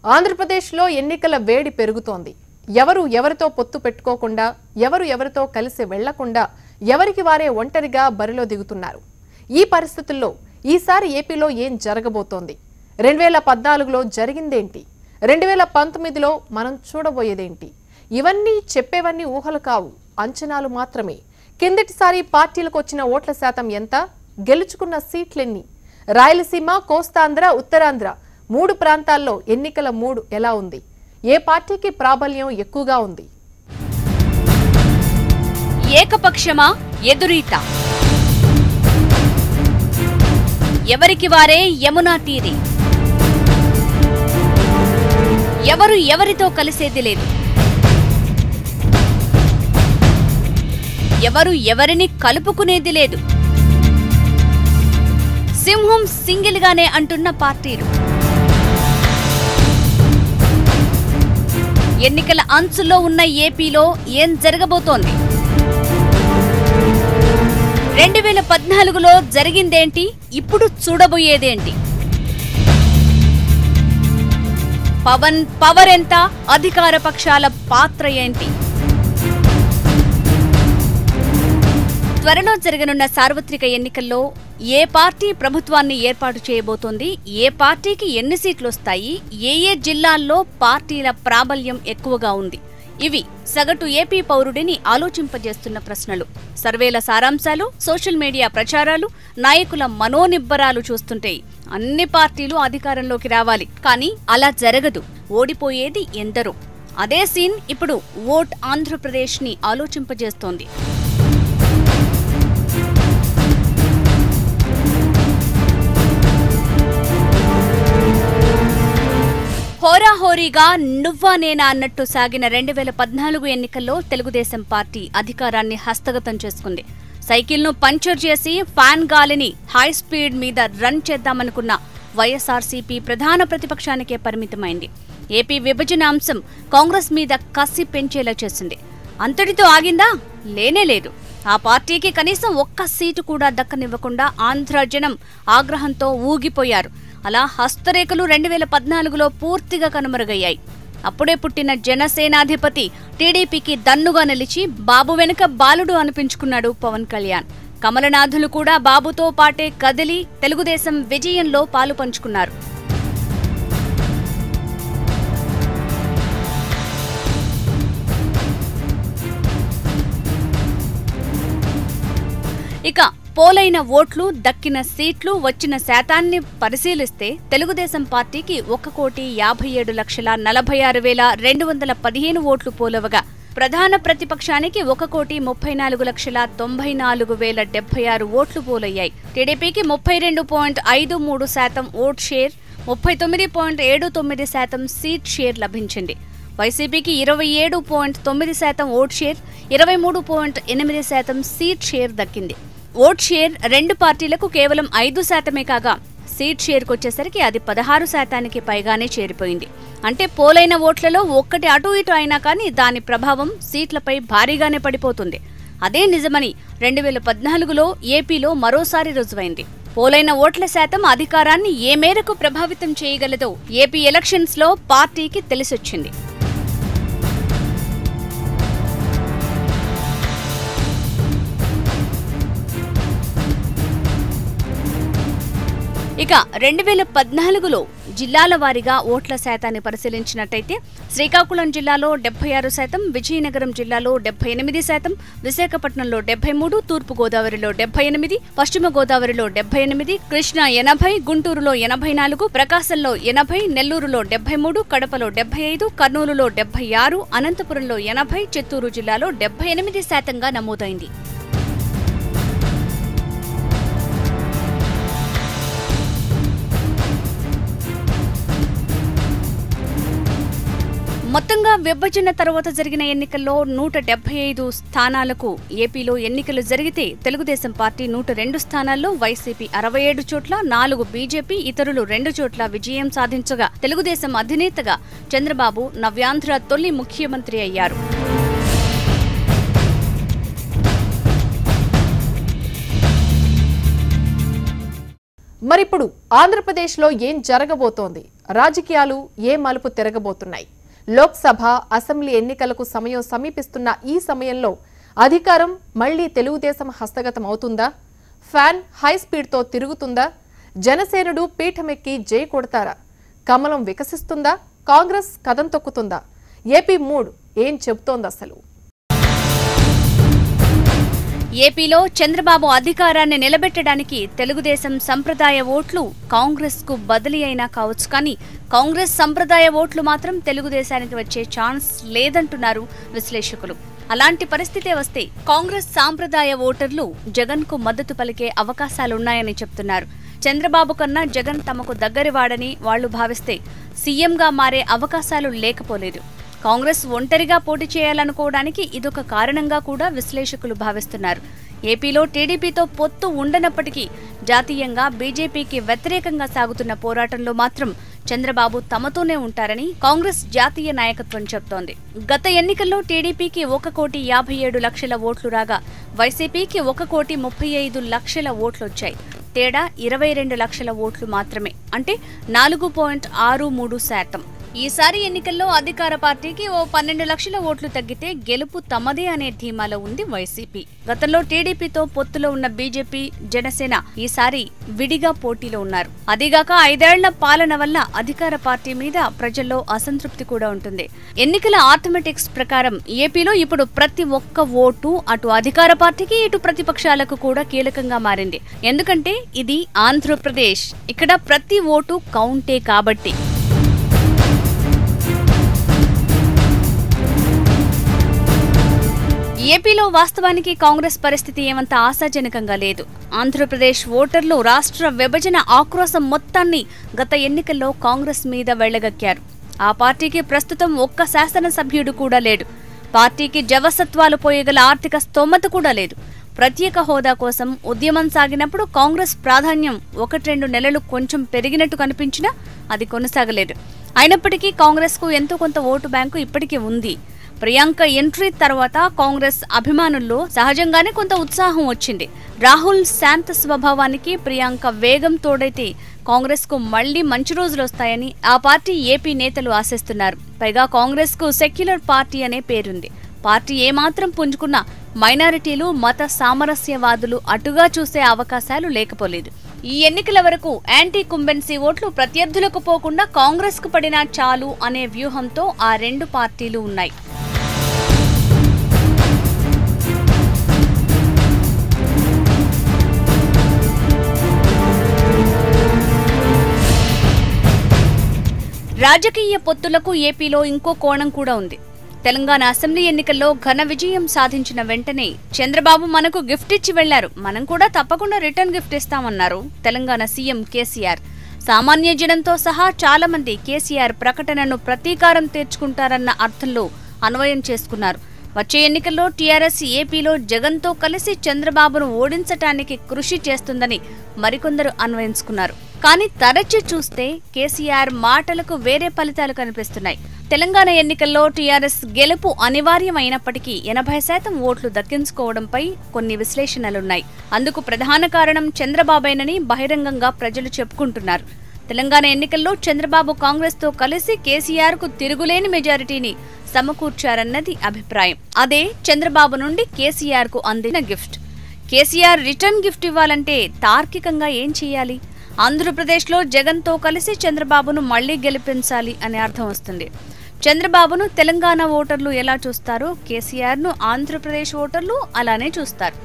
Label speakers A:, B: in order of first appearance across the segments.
A: ఆంధ్రప్రదేశ్లో ఎన్నికల వేడి పెరుగుతోంది. ఎవరితో పొత్తు పెట్టుకోకుండా, ఎవరితో కలిసి వెళ్లకుండా ఎవరికి వారే ఒంటరిగా బరిలో దిగుతున్నారు. ఈ పరిస్థితుల్లో ఈసారి ఏపీలో ఏం జరగబోతోంది? 2014లో జరిగిందేంటి? 2019లో మనం చూడబోయేదేంటి? ఇవన్నీ చెప్పేవన్నీ ఊహలు కావు, అంచనాలు మాత్రమే. కిందటిసారి పార్టీలకు వచ్చిన ఓట్ల శాతం ఎంత? గెలుచుకున్న సీట్లెన్ని? రాయలసీమ, కోస్తాంధ్ర, ఉత్తరాంధ్ర 3 ప్రాంతాల్లో ఎన్నికల మూడు ఎలా ఉంది? ఏ పార్టీకి ప్రాబల్యం ఎక్కువగా ఉంది?
B: ఏకపక్షమా, ఎదురీత? ఎవరికి వారే యమునా తీరే. ఎవరితో కలిసేది లేదు. ఎవరిని కలుపుకునేది లేదు. సింహం సింగిల్ గానే అంటున్న పార్టీలు. ఎన్నికల అంచులో ఉన్న ఏపీలో ఏం జరగబోతోంది? 2014లో జరిగిందేంటి? ఇప్పుడు చూడబోయేదేంటి? పవర్ ఎంత? అధికార పక్షాల పాత్ర ఏంటి? త్వరలో జరగనున్న సార్వత్రిక ఎన్నికల్లో ఏ పార్టీ ప్రభుత్వాన్ని ఏర్పాటు చేయబోతోంది? ఏ పార్టీకి ఎన్ని సీట్లు వస్తాయి? ఏ జిల్లాల్లో పార్టీల ప్రాబల్యం ఎక్కువగా ఉంది? ఇవి సగటు ఏపీ పౌరుడిని ఆలోచింపజేస్తున్న ప్రశ్నలు. సర్వేల సారాంశాలు, సోషల్ మీడియా ప్రచారాలు, నాయకుల మనోనిబ్బరాలు చూస్తుంటే అన్ని పార్టీలు అధికారంలోకి రావాలి. కానీ అలా జరగదు. ఓడిపోయేది ఎందరో. అదే సీన్ ఇప్పుడు ఓట్ ఆంధ్రప్రదేశ్ ని ఆలోచింపజేస్తోంది. హోరాహోరీగా నువ్వా నేనా అన్నట్టు సాగిన 2014 ఎన్నికల్లో తెలుగుదేశం పార్టీ అధికారాన్ని హస్తగతం చేసుకుంది. సైకిల్ను పంచర్ చేసి ఫ్యాన్ గాలిని హై స్పీడ్ మీద రన్ చేద్దామనుకున్న వైఎస్ఆర్సీపీ ప్రధాన ప్రతిపక్షానికే పరిమితమైంది. ఏపీ విభజన అంశం కాంగ్రెస్ మీద కసి పెంచేలా చేసింది. అంతటితో ఆగిందా? లేనేలేదు. ఆ పార్టీకి కనీసం ఒక్క సీటు కూడా దక్కనివ్వకుండా ఆంధ్ర జనం ఆగ్రహంతో ఊగిపోయారు. అలా హస్తరేఖలు 2014లో పూర్తిగా కనుమరుగయ్యాయి. అప్పుడే పుట్టిన జనసేనాధిపతి టీడీపీకి దన్నుగా నిలిచి బాబు వెనుక బాలుడు అనిపించుకున్నాడు పవన్ కళ్యాణ్. కమలనాథులు కూడా బాబుతో పాటే కదిలి తెలుగుదేశం విజయంలో పాలు పంచుకున్నారు. ఇక పోలైన ఓట్లు, దక్కిన సీట్లు, వచ్చిన శాతాన్ని పరిశీలిస్తే తెలుగుదేశం పార్టీకి 1,57,46,215 ఓట్లు పోలవగా ప్రధాన ప్రతిపక్షానికి 1,34,94,076 ఓట్లు పోలయ్యాయి. టీడీపీకి 32.53% ఓట్ షేర్, 39.79% సీట్ షేర్ లభించింది. వైసీపీకి 27.9% ఓట్ షేర్, 23.8% సీట్ షేర్ దక్కింది. ఓట్ షేర్ రెండు పార్టీలకు కేవలం 5% కాగా సీట్ షేర్కొచ్చేసరికి అది 16%కి పైగానే చేరిపోయింది. అంటే పోలైన ఓట్లలో ఒక్కటి అటు ఇటు అయినా కానీ దాని ప్రభావం సీట్లపై భారీగానే పడిపోతుంది. అదే నిజమని 2014లో ఏపీలో మరోసారి రుజువైంది. పోలైన ఓట్ల శాతం అధికారాన్ని ఏ మేరకు ప్రభావితం చేయగలదో ఏపీ ఎలక్షన్స్లో పార్టీకి తెలిసొచ్చింది. ఇక 2014లో జిల్లాల వారీగా ఓట్ల శాతాన్ని పరిశీలించినట్టయితే శ్రీకాకుళం జిల్లాలో 76%, విజయనగరం జిల్లాలో 78%, విశాఖపట్నంలో 73%, తూర్పు గోదావరిలో 78%, పశ్చిమ గోదావరిలో 78%, కృష్ణా 80%, గుంటూరులో 84%, ప్రకాశంలో 80%, నెల్లూరులో 73%, కడపలో 75%, కర్నూలులో 76%, అనంతపురంలో 80%, చిత్తూరు జిల్లాలో 78%గా నమోదైంది. మొత్తంగా విభజన తర్వాత జరిగిన ఎన్నికల్లో 175 స్థానాలకు ఏపీలో ఎన్నికలు జరిగితే తెలుగుదేశం పార్టీ 102 స్థానాల్లో, వైసీపీ 67 చోట్ల, 4 బీజేపీ, ఇతరులు 2 చోట్ల విజయం సాధించగా తెలుగుదేశం అధినేతగా చంద్రబాబు నవ్యాంధ్ర తొలి ముఖ్యమంత్రి అయ్యారు.
A: మరిప్పుడు ఆంధ్రప్రదేశ్లో ఏం జరగబోతోంది? రాజకీయాలు ఏ మలుపు తిరగబోతున్నాయి? లోక్సభ, అసెంబ్లీ ఎన్నికలకు సమయం సమీపిస్తున్న ఈ సమయంలో అధికారం మళ్లీ తెలుగుదేశం హస్తగతం అవుతుందా? ఫ్యాన్ హై స్పీడ్తో తిరుగుతుందా? జనసేనుడు పీఠమెక్కి జై కొడతారా? కమలం వికసిస్తుందా? కాంగ్రెస్ కదం తొక్కుతుందా? ఏపీ మూడ్ ఏం చెబుతోంది అసలు?
B: ఏపీలో చంద్రబాబు అధికారాన్ని నిలబెట్టడానికి తెలుగుదేశం సంప్రదాయ ఓట్లు కాంగ్రెస్ కు బదిలీ అయినా కావచ్చు, కానీ కాంగ్రెస్ సంప్రదాయ ఓట్లు మాత్రం తెలుగుదేశానికి వచ్చే ఛాన్స్ లేదంటున్నారు విశ్లేషకులు. అలాంటి పరిస్థితే వస్తే కాంగ్రెస్ సాంప్రదాయ ఓటర్లు జగన్ కు మద్దతు పలికే అవకాశాలున్నాయని చెప్తున్నారు. చంద్రబాబు కన్నా జగన్ తమకు దగ్గరివాడని వాళ్లు భావిస్తే సీఎంగా మారే అవకాశాలు లేకపోలేదు. కాంగ్రెస్ ఒంటరిగా పోటీ చేయాలనుకోవడానికి ఇదొక కారణంగా కూడా విశ్లేషకులు భావిస్తున్నారు. ఏపీలో టీడీపీతో పొత్తు ఉండనప్పటికీ జాతీయంగా బీజేపీకి వ్యతిరేకంగా సాగుతున్న పోరాటంలో మాత్రం చంద్రబాబు తమతోనే ఉంటారని కాంగ్రెస్ జాతీయ నాయకత్వం చెబుతోంది. గత ఎన్నికల్లో టీడీపీకి 1,57,00,000 ఓట్లు రాగా వైసీపీకి 1,35,00,000 ఓట్లొచ్చాయి. తేడా 22 లక్షల ఓట్లు మాత్రమే, అంటే 4.63%. ఈసారి ఎన్నికల్లో అధికార పార్టీకి ఓ 12 లక్షల ఓట్లు తగ్గితే గెలుపు తమదే అనే ధీమాలో ఉంది వైసీపీ. గతంలో టీడీపీతో పొత్తులో ఉన్న బీజేపీ, జనసేన ఈసారి విడిగా పోటీలో ఉన్నారు. అదిగాక 5 ఏళ్ల పాలన వల్ల అధికార పార్టీ మీద ప్రజల్లో అసంతృప్తి కూడా ఉంటుంది. ఎన్నికల ఆర్థమెటిక్స్ ప్రకారం ఏపీలో ఇప్పుడు ప్రతి ఒక్క ఓటు అటు అధికార పార్టీకి, ఇటు ప్రతిపక్షాలకు కూడా కీలకంగా మారింది. ఎందుకంటే ఇది ఆంధ్రప్రదేశ్, ఇక్కడ ప్రతి ఓటు కౌంటే కాబట్టి. ఏపీలో వాస్తవానికి కాంగ్రెస్ పరిస్థితి ఏమంత ఆశాజనకంగా లేదు. ఆంధ్రప్రదేశ్ ఓటర్లు రాష్ట్ర విభజన ఆక్రోశం మొత్తాన్ని గత ఎన్నికల్లో కాంగ్రెస్ మీద వెళ్లగక్కారు. ఆ పార్టీకి ప్రస్తుతం ఒక్క శాసనసభ్యుడు కూడా లేడు. పార్టీకి జవసత్వాలు పోయగల ఆర్థిక స్తోమత కూడా లేదు. ప్రత్యేక హోదా కోసం ఉద్యమం సాగినప్పుడు కాంగ్రెస్ ప్రాధాన్యం 1-2 నెలలు కొంచెం పెరిగినట్టు కనిపించినా అది కొనసాగలేదు. అయినప్పటికీ కాంగ్రెస్ కు ఎంతో కొంత ఓటు బ్యాంకు ఇప్పటికీ ఉంది. ప్రియాంక ఎంట్రీ తర్వాత కాంగ్రెస్ అభిమానుల్లో సహజంగానే కొంత ఉత్సాహం వచ్చింది. రాహుల్ శాంత స్వభావానికి ప్రియాంక వేగం తోడైతే కాంగ్రెస్ కు మళ్లీ మంచి రోజులు వస్తాయని ఆ పార్టీ ఏపీ నేతలు ఆశిస్తున్నారు. పైగా కాంగ్రెస్ కు సెక్యులర్ పార్టీ అనే పేరుంది. పార్టీ ఏమాత్రం పుంజుకున్నా మైనారిటీలు, మత సామరస్యవాదులు అటుగా చూసే అవకాశాలు లేకపోలేదు. ఈ ఎన్నికల వరకు యాంటీ కుంబెన్సీ ఓట్లు ప్రత్యర్థులకు పోకుండా కాంగ్రెస్ కు పడినా చాలు అనే వ్యూహంతో ఆ రెండు పార్టీలు ఉన్నాయి. రాజకీయ పొత్తులకు ఏపీలో ఇంకో కోణం కూడా ఉంది. తెలంగాణ అసెంబ్లీ ఎన్నికల్లో ఘన విజయం సాధించిన వెంటనే చంద్రబాబు మనకు గిఫ్ట్ ఇచ్చి వెళ్లారు, మనం కూడా తప్పకుండా రిటర్న్ గిఫ్ట్ ఇస్తామన్నారు తెలంగాణ సీఎం కేసీఆర్. సామాన్య జనంతో సహా చాలా మంది కేసీఆర్ ప్రకటనను ప్రతీకారం తీర్చుకుంటారన్న అర్థంలో అన్వయం చేసుకున్నారు. వచ్చే ఎన్నికల్లో టీఆర్ఎస్ ఏపీలో జగన్తో కలిసి చంద్రబాబును ఓడించటానికి కృషి చేస్తుందని మరికొందరు అన్వయించుకున్నారు. కానీ తరచి చూస్తే కేసీఆర్ మాటలకు వేరే ఫలితాలు కనిపిస్తున్నాయి. తెలంగాణ ఎన్నికల్లో టీఆర్ఎస్ గెలుపు అనివార్యమైనప్పటికీ 80% ఓట్లు దక్కించుకోవడంపై కొన్ని విశ్లేషణలున్నాయి. అందుకు ప్రధాన కారణం చంద్రబాబేనని బహిరంగంగా ప్రజలు చెప్పుకుంటున్నారు. తెలంగాణ ఎన్నికల్లో చంద్రబాబు కాంగ్రెస్ తో కలిసి కేసీఆర్ కు తిరుగులేని మెజారిటీని సమకూర్చారన్నది అభిప్రాయం. అదే చంద్రబాబు నుండి కేసీఆర్ కు అందిన గిఫ్ట్. కేసీఆర్ రిటర్న్ గిఫ్ట్ ఇవ్వాలంటే తార్కికంగా ఏం చేయాలి? ఆంధ్రప్రదేశ్లో జగన్తో కలిసి చంద్రబాబును మళ్లీ గెలిపించాలి అనే అర్థం వస్తుంది. చంద్రబాబును తెలంగాణ ఓటర్లు ఎలా చూస్తారో కేసీఆర్ను ఆంధ్రప్రదేశ్ ఓటర్లు అలానే చూస్తారు.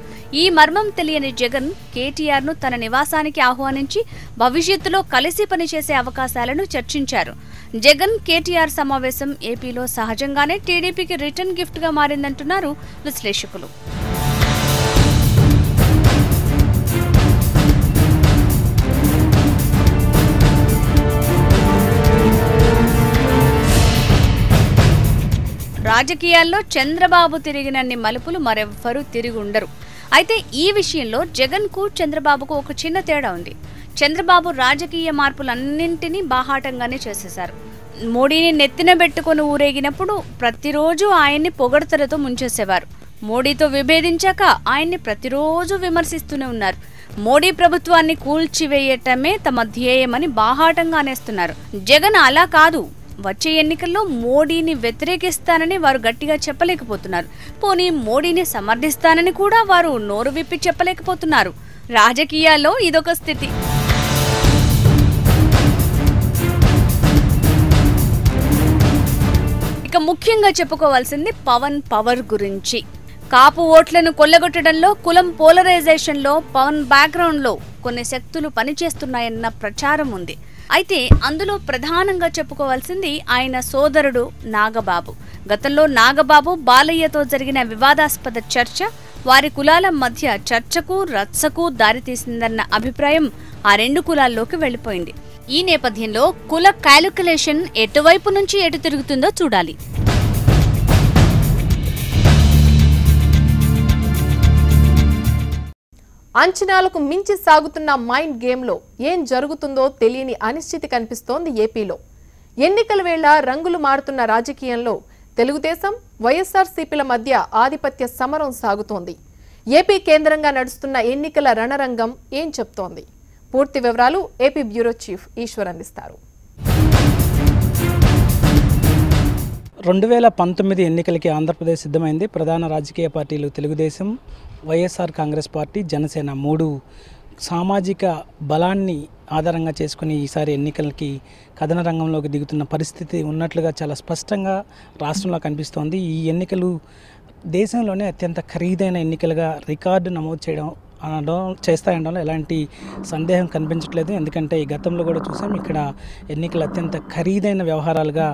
B: ఈ మర్మం తెలియని జగన్ కేటీఆర్ను తన నివాసానికి ఆహ్వానించి భవిష్యత్తులో కలిసి పనిచేసే అవకాశాలను చర్చించారు. జగన్ కేటీఆర్ సమావేశం ఏపీలో సహజంగానే టీడీపీకి రిటర్న్ గిఫ్ట్ గా మారిందంటున్నారు విశ్లేషకులు. రాజకీయాల్లో చంద్రబాబు తిరిగినన్ని మలుపులు మరెవ్వరూ తిరుగుండరు. అయితే ఈ విషయంలో జగన్ కు చంద్రబాబుకు ఒక చిన్న తేడా ఉంది. చంద్రబాబు రాజకీయ మార్పులన్నింటినీ బాహాటంగానే చేసేశారు. మోడీని నెత్తిన పెట్టుకుని ఊరేగినప్పుడు ప్రతిరోజు ఆయన్ని పొగడ్తలతో ముంచేసేవారు. మోడీతో విభేదించాక ఆయన్ని ప్రతిరోజు విమర్శిస్తూనే ఉన్నారు. మోడీ ప్రభుత్వాన్ని కూల్చివేయటమే తమ ధ్యేయమని బాహాటంగా అనేస్తున్నారు. జగన్ అలా కాదు, వచ్చే ఎన్నికల్లో మోడీని వ్యతిరేకిస్తానని వారు గట్టిగా చెప్పలేకపోతున్నారు. పోనీ మోడీని సమర్థిస్తానని కూడా వారు నోరు విప్పి చెప్పలేకపోతున్నారు. రాజకీయాల్లో ఇదొక స్థితి. ఇక ముఖ్యంగా చెప్పుకోవాల్సింది పవన్ పవర్ గురించి. కాపు ఓట్లను కొల్లగొట్టడంలో, కులం పోలరైజేషన్లో పవన్ బ్యాక్గ్రౌండ్లో కొన్ని శక్తులు పనిచేస్తున్నాయన్న ప్రచారం ఉంది. అయితే అందులో ప్రధానంగా చెప్పుకోవాల్సింది ఆయన సోదరుడు నాగబాబు. గతంలో నాగబాబు బాలయ్యతో జరిగిన వివాదాస్పద చర్చ వారి కులాల మధ్య చర్చకు రచ్చకు దారితీసిందన్న అభిప్రాయం ఆ రెండు కులాల్లోకి వెళ్లిపోయింది. ఈ నేపథ్యంలో కుల క్యాలిక్యులేషన్ ఎటువైపు నుంచి ఎటు తిరుగుతుందో చూడాలి.
A: అంచనాలకు మించి సాగుతున్న మైండ్ గేమ్లో ఏం జరుగుతుందో తెలియని అనిశ్చితి కనిపిస్తోంది ఏపీలో. ఎన్నికల వేళ రంగులు మారుతున్న రాజకీయంలో తెలుగుదేశం, వైఎస్ఆర్సీపీల మధ్య ఆధిపత్య సమరం సాగుతోంది. ఏపీ కేంద్రంగా నడుస్తున్న ఎన్నికల రణరంగం ఏం చెప్తోంది? పూర్తి వివరాలు ఏపీ బ్యూరో చీఫ్ ఈశ్వర్ అందిస్తారు.
C: 2019 ఎన్నికలకి ఆంధ్రప్రదేశ్ సిద్ధమైంది. ప్రధాన రాజకీయ పార్టీలు తెలుగుదేశం, వైఎస్ఆర్ కాంగ్రెస్ పార్టీ, జనసేన 3 సామాజిక బలాన్ని ఆధారంగా చేసుకుని ఈసారి ఎన్నికలకి కథన రంగంలోకి దిగుతున్న పరిస్థితి ఉన్నట్లుగా చాలా స్పష్టంగా రాష్ట్రంలో కనిపిస్తోంది. ఈ ఎన్నికలు దేశంలోనే అత్యంత ఖరీదైన ఎన్నికలుగా రికార్డు నమోదు చేస్తాయనడంలో ఎలాంటి సందేహం కనిపించట్లేదు. ఎందుకంటే ఈ గతంలో కూడా చూసాం, ఇక్కడ ఎన్నికలు అత్యంత ఖరీదైన వ్యవహారాలుగా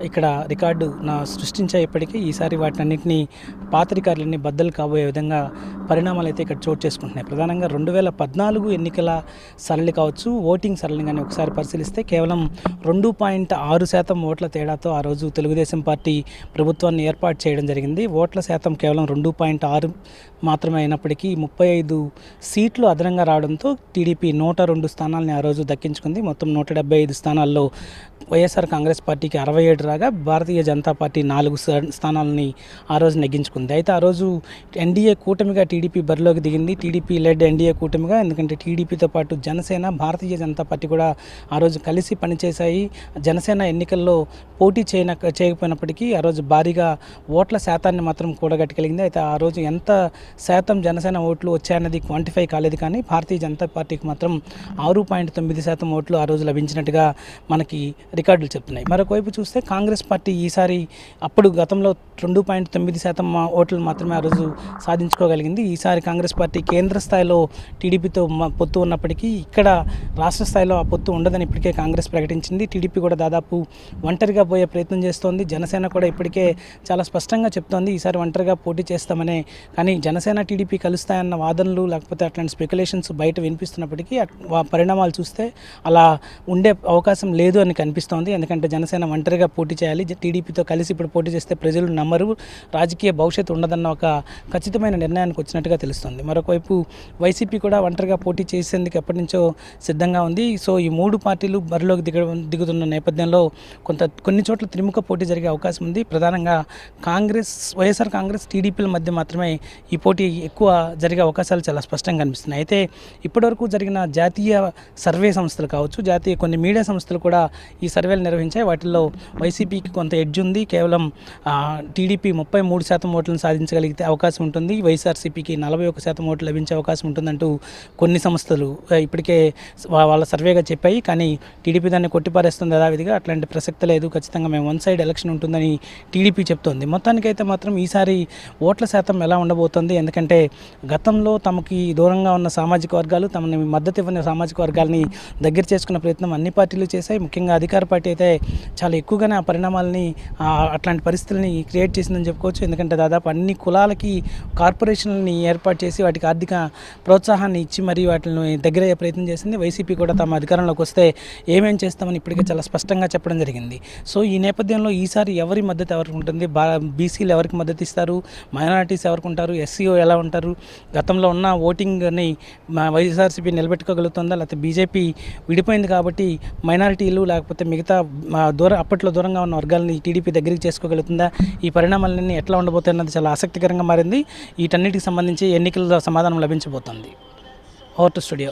C: ఇక్కడ రికార్డు సృష్టించాయి. ఇప్పటికీ ఈసారి వాటినన్నింటినీ పాత రికార్డులన్నీ బద్దలు కాబోయే విధంగా పరిణామాలు అయితే ఇక్కడ చోటు చేసుకుంటున్నాయి. ప్రధానంగా 2014 ఎన్నికల సరళి కావచ్చు, ఓటింగ్ సరళిని కానీ ఒకసారి పరిశీలిస్తే కేవలం 2.6% ఓట్ల తేడాతో ఆ రోజు తెలుగుదేశం పార్టీ ప్రభుత్వాన్ని ఏర్పాటు చేయడం జరిగింది. ఓట్ల శాతం కేవలం 2.6 మాత్రమే అయినప్పటికీ 35 సీట్లు అదనంగా రావడంతో టీడీపీ 102 స్థానాలని ఆ రోజు దక్కించుకుంది. మొత్తం 175 స్థానాల్లో వైఎస్ఆర్ కాంగ్రెస్ పార్టీకి 67 రాగా భారతీయ జనతా పార్టీ 4 స్థానాలని ఆ రోజు నెగ్గించుకుంది. అయితే ఆ రోజు ఎన్డీఏ కూటమిగా టీడీపీ బరిలోకి దిగింది. టీడీపీ లెడ్ ఎన్డీఏ కూటమిగా, ఎందుకంటే టీడీపీతో పాటు జనసేన, భారతీయ జనతా పార్టీ కూడా ఆ రోజు కలిసి పనిచేశాయి. జనసేన ఎన్నికల్లో పోటీ చేయకపోయినప్పటికీ ఆ రోజు భారీగా ఓట్ల శాతాన్ని మాత్రం కూడగట్టగలిగింది. అయితే ఆ రోజు ఎంత శాతం జనసేన ఓట్లు వచ్చాయన్నది క్వాంటిఫై కాలేదు, కానీ భారతీయ జనతా పార్టీకి మాత్రం 6.9% ఓట్లు ఆ రోజు లభించినట్టుగా మనకి రికార్డులు చెప్తున్నాయి. మరొకవైపు చూస్తే కాంగ్రెస్ పార్టీ ఈసారి అప్పుడు గతంలో 2.9% ఓట్లు మాత్రమే ఆ రోజు సాధించుకోగలిగింది. ఈసారి కాంగ్రెస్ పార్టీ కేంద్ర స్థాయిలో టీడీపీతో పొత్తు ఉన్నప్పటికీ ఇక్కడ రాష్ట్ర స్థాయిలో ఆ పొత్తు ఉండదని ఇప్పటికే కాంగ్రెస్ ప్రకటించింది. టీడీపీ కూడా దాదాపు ఒంటరిగా పోయే ప్రయత్నం చేస్తోంది. జనసేన కూడా ఇప్పటికే చాలా స్పష్టంగా చెప్తోంది ఈసారి ఒంటరిగా పోటీ చేస్తామనే. కానీ జనసేన టీడీపీ కలుస్తాయన్న వాదనలు లేకపోతే అట్లాంటి స్పెక్యులేషన్స్ బయట వినిపిస్తున్నప్పటికీ పరిణామాలు చూస్తే అలా ఉండే అవకాశం లేదు అని కనిపిస్తోంది. ఎందుకంటే జనసేన ఒంటరిగా పోటీ చేయాలి, టీడీపీతో కలిసి ఇప్పుడు పోటీ చేస్తే ప్రజలు నమ్మరు, రాజకీయ భవిష్యత్తు ఉండదన్న ఒక ఖచ్చితమైన నిర్ణయానికి వచ్చినట్టుగా తెలుస్తుంది. మరొకవైపు వైసీపీ కూడా ఒంటరిగా పోటీ చేసేందుకు ఎప్పటి నుంచో సిద్ధంగా ఉంది. సో ఈ 3 పార్టీలు బరిలోకి దిగుతున్న నేపథ్యంలో కొన్ని చోట్ల త్రిముఖ పోటీ జరిగే అవకాశం ఉంది. ప్రధానంగా వైఎస్ఆర్ కాంగ్రెస్ టీడీపీల మధ్య మాత్రమే ఈ పోటీ ఎక్కువ జరిగే అవకాశాలు చాలా స్పష్టంగా కనిపిస్తున్నాయి. అయితే ఇప్పటివరకు జరిగిన జాతీయ సర్వే సంస్థలు కావచ్చు, కొన్ని మీడియా సంస్థలు కూడా ఈ సర్వేలు నిర్వహించాయి. వాటిల్లో వైసీపీకి కొంత ఎడ్జ్ ఉంది. కేవలం టీడీపీ 33% ఓట్లను సాధించగలిగితే అవకాశం ఉంటుంది, వైఎస్ఆర్సీపీకి 41% ఓట్లు లభించే అవకాశం ఉంటుందంటూ కొన్ని సంస్థలు ఇప్పటికే వాళ్ళ సర్వేగా చెప్పాయి. కానీ టీడీపీ దాన్ని కొట్టిపారేస్తుంది యథావిధిగా. అట్లాంటి ప్రసక్తి లేదు, ఖచ్చితంగా మేము 1 సైడ్ ఎలక్షన్ ఉంటుందని టీడీపీ చెప్తోంది. మొత్తానికైతే మాత్రం ఈసారి ఓట్ల శాతం ఎలా ఉండబోతుంది, ఎందుకంటే గతంలో తమకి దూరంగా ఉన్న సామాజిక వర్గాలు, తమని మద్దతు ఇవ్వని సామాజిక వర్గాలని దగ్గర చేసుకున్న ప్రయత్నం అన్ని పార్టీలు చేశాయి. ముఖ్యంగా అధికార పార్టీ అయితే చాలా ఎక్కువగానే ఆ పరిణామాలని, అట్లాంటి పరిస్థితులని క్రియేట్ చేసిందని చెప్పుకోవచ్చు. ఎందుకంటే దాదాపు అన్ని కులాలకి కార్పొరేషన్లని ఏర్పాటు చేసి వాటికి ఆర్థిక ప్రోత్సాహాన్ని ఇచ్చి మరి వాటిని దగ్గరయ్యే ప్రయత్నం చేసింది. వైసీపీ కూడా తమ అధికారంలోకి వస్తే ఏమేం చేస్తామని ఇప్పటికే చాలా స్పష్టంగా చెప్పడం జరిగింది. సో ఈ నేపథ్యంలో ఈసారి ఎవరి మద్దతు ఎవరికి ఉంటుంది, బీసీలు ఎవరికి మద్దతు ఇస్తారు, మైనారిటీస్ ఎవరికి ఉంటారు, ఎస్సీఓ ఎలా ఉంటారు, గతంలో ఉన్న ఓటింగ్ని వైఎస్ఆర్సీపీ నిలబెట్టుకోగలుగుతుందా, లేకపోతే బీజేపీ విడిపోయింది కాబట్టి మైనారిటీలు లేకపోతే మిగతా అప్పట్లో దూరంగా ఉన్న వర్గాలని టీడీపీ దగ్గరికి చేసుకోగలుగుతుందా, ఈ పరిణామాలన్నీ ఎట్లా ఉండబోతాయి అన్నది చాలా ఆసక్తికరంగా మారింది. వీటన్నిటికి సంబంధించి ఎన్నికల్లో సమాధానం లభించబోతుంది. Over to studio.